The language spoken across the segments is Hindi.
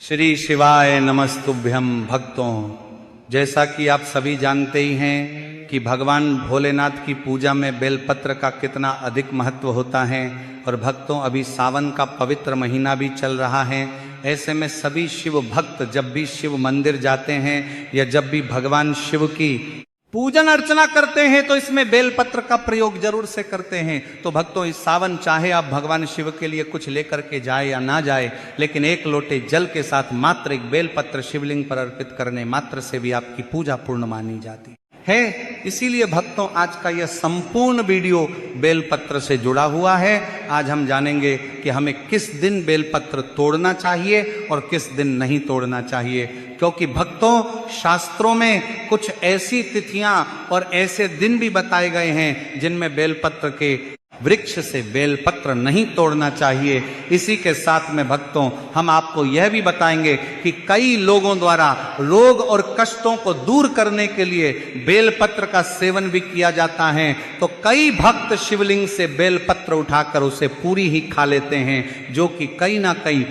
श्री शिवाय नमस्तुभ्यम। भक्तों, जैसा कि आप सभी जानते ही हैं कि भगवान भोलेनाथ की पूजा में बेलपत्र का कितना अधिक महत्व होता है। और भक्तों, अभी सावन का पवित्र महीना भी चल रहा है। ऐसे में सभी शिव भक्त जब भी शिव मंदिर जाते हैं या जब भी भगवान शिव की पूजन अर्चना करते हैं तो इसमें बेलपत्र का प्रयोग जरूर से करते हैं। तो भक्तों, इस सावन चाहे आप भगवान शिव के लिए कुछ लेकर के जाए या ना जाए, लेकिन एक लोटे जल के साथ मात्र एक बेलपत्र शिवलिंग पर अर्पित करने मात्र से भी आपकी पूजा पूर्ण मानी जाती है। इसीलिए भक्तों, आज का यह संपूर्ण वीडियो बेलपत्र से जुड़ा हुआ है। आज हम जानेंगे कि हमें किस दिन बेलपत्र तोड़ना चाहिए और किस दिन नहीं तोड़ना चाहिए। क्योंकि भक्तों, शास्त्रों में कुछ ऐसी तिथियां और ऐसे दिन भी बताए गए हैं जिनमें बेलपत्र के वृक्ष से बेलपत्र नहीं तोड़ना चाहिए। इसी के साथ में भक्तों, हम आपको यह भी बताएंगे कि कई लोगों द्वारा रोग और कष्टों को दूर करने के लिए बेलपत्र का सेवन भी किया जाता है। तो कई भक्त शिवलिंग से बेलपत्र उठाकर उसे पूरी ही खा लेते हैं, जो कि कहीं ना कहीं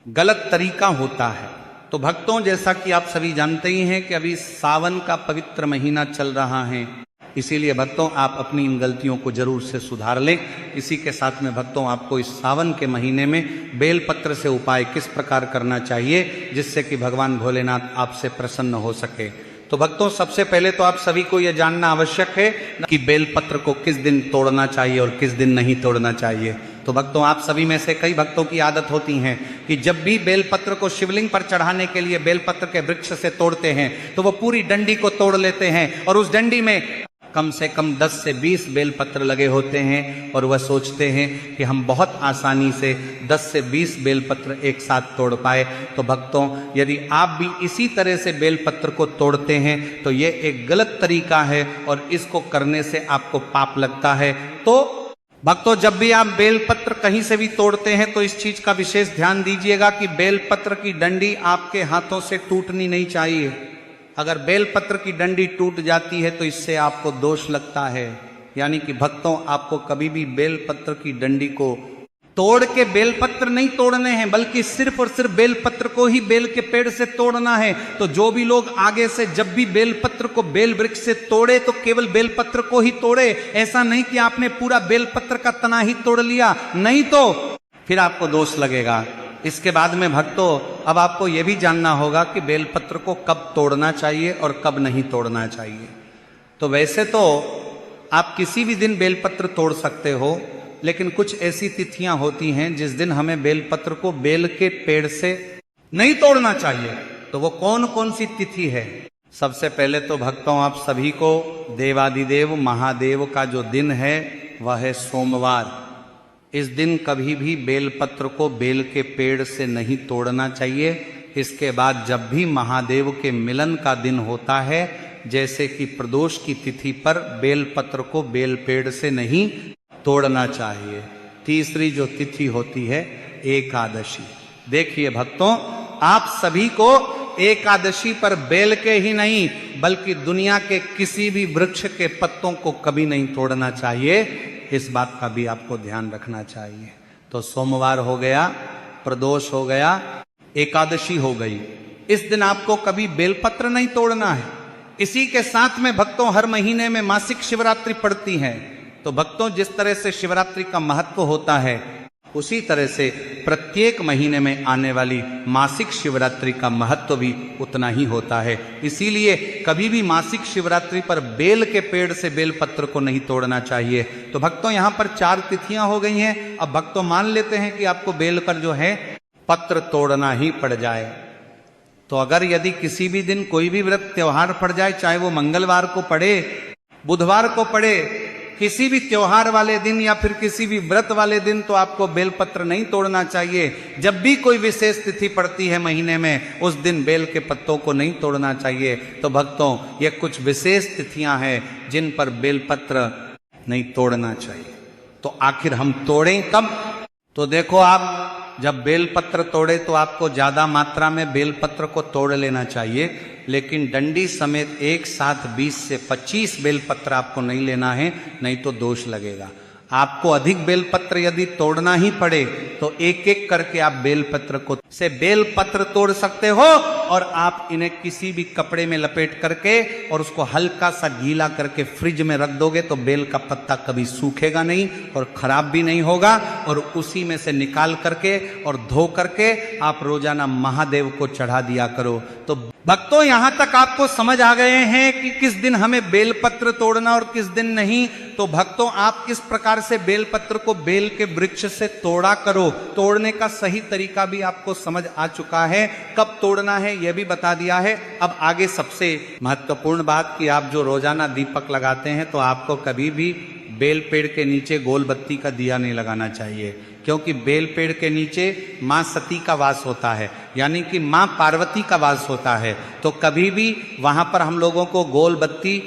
गलत तरीका होता है। तो भक्तों, जैसा कि आप सभी जानते ही हैं कि अभी सावन का पवित्र महीना चल रहा है, इसीलिए भक्तों आप अपनी इन गलतियों को जरूर से सुधार लें। इसी के साथ में भक्तों, आपको इस सावन के महीने में बेलपत्र से उपाय किस प्रकार करना चाहिए जिससे कि भगवान भोलेनाथ आपसे प्रसन्न हो सके। तो भक्तों, सबसे पहले तो आप सभी को यह जानना आवश्यक है कि बेलपत्र को किस दिन तोड़ना चाहिए और किस दिन नहीं तोड़ना चाहिए। तो भक्तों, आप सभी में से कई भक्तों की आदत होती है कि जब भी बेलपत्र को शिवलिंग पर चढ़ाने के लिए बेलपत्र के वृक्ष से तोड़ते हैं तो वो पूरी डंडी को तोड़ लेते हैं और उस डंडी में कम से कम 10 से 20 बेलपत्र लगे होते हैं और वह सोचते हैं कि हम बहुत आसानी से 10 से 20 बेलपत्र एक साथ तोड़ पाए। तो भक्तों, यदि आप भी इसी तरह से बेलपत्र को तोड़ते हैं तो ये एक गलत तरीका है और इसको करने से आपको पाप लगता है। तो भक्तों, जब भी आप बेलपत्र कहीं से भी तोड़ते हैं तो इस चीज का विशेष ध्यान दीजिएगा कि बेलपत्र की डंडी आपके हाथों से टूटनी नहीं चाहिए। अगर बेलपत्र की डंडी टूट जाती है तो इससे आपको दोष लगता है। यानी कि भक्तों, आपको कभी भी बेलपत्र की डंडी को तोड़ के बेलपत्र नहीं तोड़ने हैं, बल्कि सिर्फ और सिर्फ बेलपत्र को ही बेल के पेड़ से तोड़ना है। तो जो भी लोग आगे से जब भी बेलपत्र को बेल वृक्ष से तोड़े तो केवल बेलपत्र को ही तोड़े। ऐसा नहीं कि आपने पूरा बेलपत्र का तना ही तोड़ लिया, नहीं तो फिर आपको दोष लगेगा। इसके बाद में भक्तों, अब आपको यह भी जानना होगा कि बेलपत्र को कब तोड़ना चाहिए और कब नहीं तोड़ना चाहिए। तो वैसे तो आप किसी भी दिन बेलपत्र तोड़ सकते हो, लेकिन कुछ ऐसी तिथियां होती हैं जिस दिन हमें बेलपत्र को बेल के पेड़ से नहीं तोड़ना चाहिए। तो वो कौन कौन सी तिथि है? सबसे पहले तो भक्तों, आप सभी को देवादिदेव महादेव का जो दिन है वह है सोमवार। इस दिन कभी भी बेलपत्र को बेल के पेड़ से नहीं तोड़ना चाहिए। इसके बाद जब भी महादेव के मिलन का दिन होता है, जैसे कि प्रदोष की तिथि पर बेलपत्र को बेल पेड़ से नहीं तोड़ना चाहिए। तीसरी जो तिथि होती है एकादशी। देखिए भक्तों, आप सभी को एकादशी पर बेल के ही नहीं बल्कि दुनिया के किसी भी वृक्ष के पत्तों को कभी नहीं तोड़ना चाहिए। इस बात का भी आपको ध्यान रखना चाहिए। तो सोमवार हो गया, प्रदोष हो गया, एकादशी हो गई। इस दिन आपको कभी बेलपत्र नहीं तोड़ना है। इसी के साथ में भक्तों, हर महीने में मासिक शिवरात्रि पड़ती है। तो भक्तों, जिस तरह से शिवरात्रि का महत्व होता है उसी तरह से प्रत्येक महीने में आने वाली मासिक शिवरात्रि का महत्व भी उतना ही होता है। इसीलिए कभी भी मासिक शिवरात्रि पर बेल के पेड़ से बेलपत्र को नहीं तोड़ना चाहिए। तो भक्तों, यहाँ पर 4 तिथियां हो गई हैं। अब भक्तों मान लेते हैं कि आपको बेल कर जो है पत्र तोड़ना ही पड़ जाए। तो अगर यदि किसी भी दिन कोई भी व्रत त्योहार पड़ जाए, चाहे वो मंगलवार को पड़े, बुधवार को पड़े, किसी भी त्योहार वाले दिन या फिर किसी भी व्रत वाले दिन, तो आपको बेलपत्र नहीं तोड़ना चाहिए। जब भी कोई विशेष तिथि पड़ती है महीने में, उस दिन बेल के पत्तों को नहीं तोड़ना चाहिए। तो भक्तों, ये कुछ विशेष तिथियां हैं जिन पर बेलपत्र नहीं तोड़ना चाहिए। तो आखिर हम तोड़ें कब? तो देखो, आप जब बेलपत्र तोड़े तो आपको ज्यादा मात्रा में बेलपत्र को तोड़ लेना चाहिए, लेकिन डंडी समेत एक साथ 20 से 25 बेलपत्र आपको नहीं लेना है, नहीं तो दोष लगेगा। आपको अधिक बेलपत्र यदि तोड़ना ही पड़े तो एक एक करके आप बेलपत्र को से बेलपत्र तोड़ सकते हो और आप इन्हें किसी भी कपड़े में लपेट करके और उसको हल्का सा गीला करके फ्रिज में रख दोगे तो बेल का पत्ता कभी सूखेगा नहीं और खराब भी नहीं होगा। और उसी में से निकाल करके और धो करके आप रोजाना महादेव को चढ़ा दिया करो। तो भक्तों, यहां तक आपको समझ आ गए हैं कि किस दिन हमें बेलपत्र तोड़ना और किस दिन नहीं। तो भक्तों, आप किस प्रकार से बेलपत्र को बेल के वृक्ष से तोड़ा करो, तोड़ने का सही तरीका भी आपको समझ आ चुका है, कब तोड़ना है यह भी बता दिया है। अब आगे सबसे महत्वपूर्ण बात कि आप जो रोजाना दीपक लगाते हैं तो आपको कभी भी बेल पेड़ के नीचे गोल बत्ती का दिया नहीं लगाना चाहिए, क्योंकि बेल पेड़ के नीचे मां सती का वास होता है, यानी कि मां पार्वती का वास होता है। तो कभी भी वहां पर हम लोगों को गोल बत्ती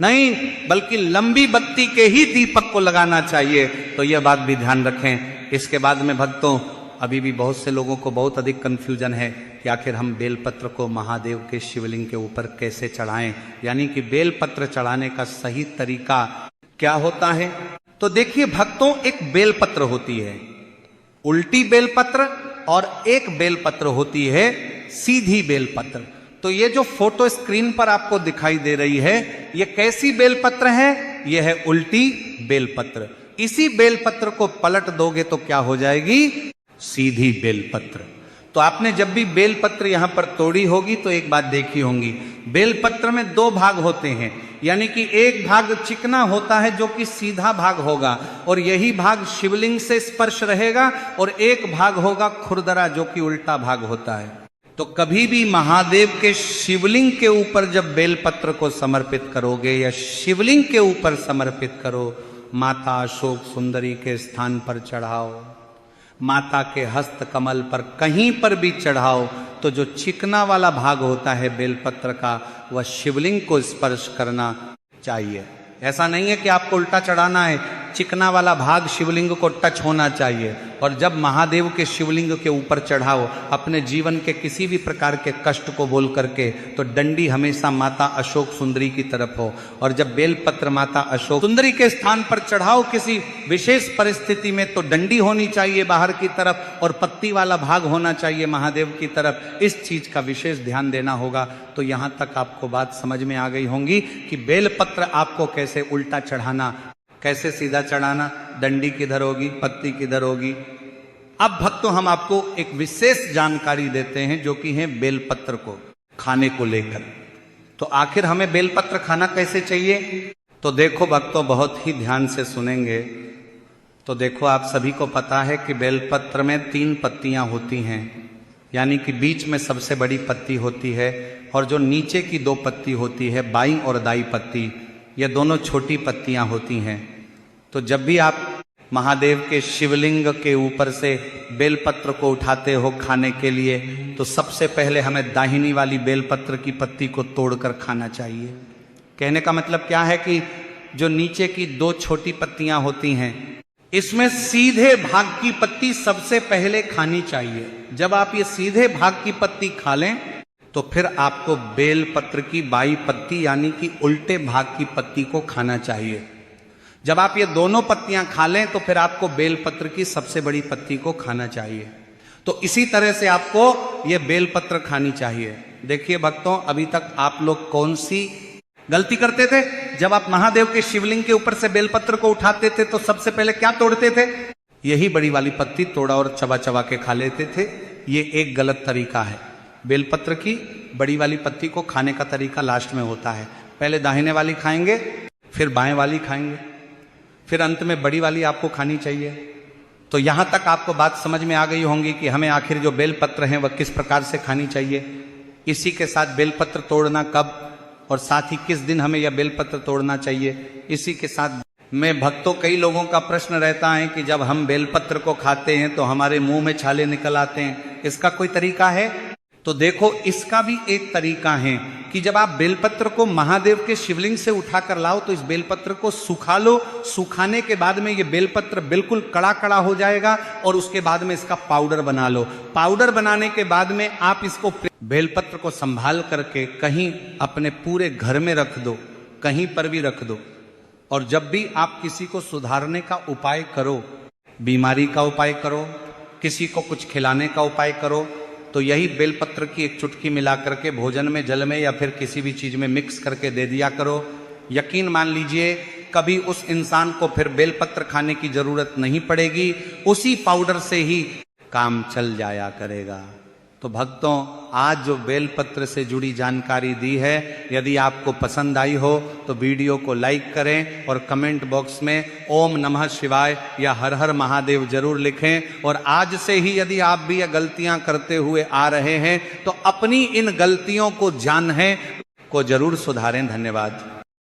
नहीं बल्कि लंबी बत्ती के ही दीपक को लगाना चाहिए। तो यह बात भी ध्यान रखें। इसके बाद में भक्तों, अभी भी बहुत से लोगों को बहुत अधिक कंफ्यूजन है कि आखिर हम बेलपत्र को महादेव के शिवलिंग के ऊपर कैसे चढ़ाएं, यानी कि बेलपत्र चढ़ाने का सही तरीका क्या होता है। तो देखिए भक्तों, एक बेलपत्र होती है उल्टी बेलपत्र और एक बेलपत्र होती है सीधी बेलपत्र। तो ये जो फोटो स्क्रीन पर आपको दिखाई दे रही है, ये कैसी बेलपत्र है? ये है उल्टी बेलपत्र। इसी बेलपत्र को पलट दोगे तो क्या हो जाएगी? सीधी बेलपत्र। तो आपने जब भी बेलपत्र यहां पर तोड़ी होगी तो एक बात देखी होंगी, बेलपत्र में दो भाग होते हैं, यानी कि एक भाग चिकना होता है जो कि सीधा भाग होगा और यही भाग शिवलिंग से स्पर्श रहेगा, और एक भाग होगा खुरदरा जो कि उल्टा भाग होता है। तो कभी भी महादेव के शिवलिंग के ऊपर जब बेलपत्र को समर्पित करोगे या शिवलिंग के ऊपर समर्पित करो, माता अशोक सुंदरी के स्थान पर चढ़ाओ, माता के हस्त कमल पर कहीं पर भी चढ़ाओ, तो जो चिकना वाला भाग होता है बेलपत्र का वह शिवलिंग को स्पर्श करना चाहिए। ऐसा नहीं है कि आपको उल्टा चढ़ाना है, चिकना वाला भाग शिवलिंग को टच होना चाहिए। और जब महादेव के शिवलिंग के ऊपर चढ़ाओ अपने जीवन के किसी भी प्रकार के कष्ट को बोल करके, तो डंडी हमेशा माता अशोक सुंदरी की तरफ हो। और जब बेलपत्र माता अशोक सुंदरी के स्थान पर चढ़ाओ किसी विशेष परिस्थिति में, तो डंडी होनी चाहिए बाहर की तरफ और पत्ती वाला भाग होना चाहिए महादेव की तरफ। इस चीज का विशेष ध्यान देना होगा। तो यहां तक आपको बात समझ में आ गई होंगी कि बेलपत्र आपको कैसे उल्टा चढ़ाना, कैसे सीधा चढ़ाना, डंडी किधर होगी, पत्ती किधर होगी। अब भक्तों, हम आपको एक विशेष जानकारी देते हैं जो कि है बेलपत्र को खाने को लेकर। तो आखिर हमें बेलपत्र खाना कैसे चाहिए? तो देखो भक्तों, बहुत ही ध्यान से सुनेंगे तो देखो, आप सभी को पता है कि बेलपत्र में 3 पत्तियां होती हैं, यानी कि बीच में सबसे बड़ी पत्ती होती है और जो नीचे की 2 पत्ती होती है, बाईं और दाई पत्ती, ये दोनों छोटी पत्तियां होती हैं। तो जब भी आप महादेव के शिवलिंग के ऊपर से बेलपत्र को उठाते हो खाने के लिए, तो सबसे पहले हमें दाहिनी वाली बेलपत्र की पत्ती को तोड़कर खाना चाहिए। कहने का मतलब क्या है कि जो नीचे की 2 छोटी पत्तियां होती हैं, इसमें सीधे भाग की पत्ती सबसे पहले खानी चाहिए। जब आप ये सीधे भाग की पत्ती खा लें तो फिर आपको बेलपत्र की बाई पत्ती यानी कि उल्टे भाग की पत्ती को खाना चाहिए। जब आप ये दोनों पत्तियां खा लें तो फिर आपको बेलपत्र की सबसे बड़ी पत्ती को खाना चाहिए। तो इसी तरह से आपको ये बेलपत्र खानी चाहिए। देखिए भक्तों, अभी तक आप लोग कौन सी गलती करते थे? जब आप महादेव के शिवलिंग के ऊपर से बेलपत्र को उठाते थे तो सबसे पहले क्या तोड़ते थे? यही बड़ी वाली पत्ती तोड़ा और चबा चबा के खा लेते थे। ये एक गलत तरीका है। बेलपत्र की बड़ी वाली पत्ती को खाने का तरीका लास्ट में होता है। पहले दाहिने वाली खाएंगे, फिर बाएं वाली खाएंगे, फिर अंत में बड़ी वाली आपको खानी चाहिए। तो यहां तक आपको बात समझ में आ गई होंगी कि हमें आखिर जो बेलपत्र है वह किस प्रकार से खानी चाहिए। इसी के साथ बेलपत्र तोड़ना कब और साथ ही किस दिन हमें यह बेलपत्र तोड़ना चाहिए, इसी के साथ में भक्तों, कई लोगों का प्रश्न रहता है कि जब हम बेलपत्र को खाते हैं तो हमारे मुंह में छाले निकल आते हैं, इसका कोई तरीका है? तो देखो, इसका भी एक तरीका है कि जब आप बेलपत्र को महादेव के शिवलिंग से उठाकर लाओ तो इस बेलपत्र को सुखा लो। सुखाने के बाद में ये बेलपत्र बिल्कुल कड़ा कड़ा हो जाएगा और उसके बाद में इसका पाउडर बना लो। पाउडर बनाने के बाद में आप इसको बेलपत्र को संभाल करके कहीं अपने पूरे घर में रख दो, कहीं पर भी रख दो। और जब भी आप किसी को सुधारने का उपाय करो, बीमारी का उपाय करो, किसी को कुछ खिलाने का उपाय करो, तो यही बेलपत्र की एक चुटकी मिला करके भोजन में, जल में या फिर किसी भी चीज में मिक्स करके दे दिया करो। यकीन मान लीजिए कभी उस इंसान को फिर बेलपत्र खाने की जरूरत नहीं पड़ेगी, उसी पाउडर से ही काम चल जाया करेगा। तो भक्तों, आज जो बेलपत्र से जुड़ी जानकारी दी है, यदि आपको पसंद आई हो तो वीडियो को लाइक करें और कमेंट बॉक्स में ओम नमः शिवाय या हर हर महादेव जरूर लिखें। और आज से ही यदि आप भी ये गलतियां करते हुए आ रहे हैं तो अपनी इन गलतियों को जानें, को जरूर सुधारें। धन्यवाद।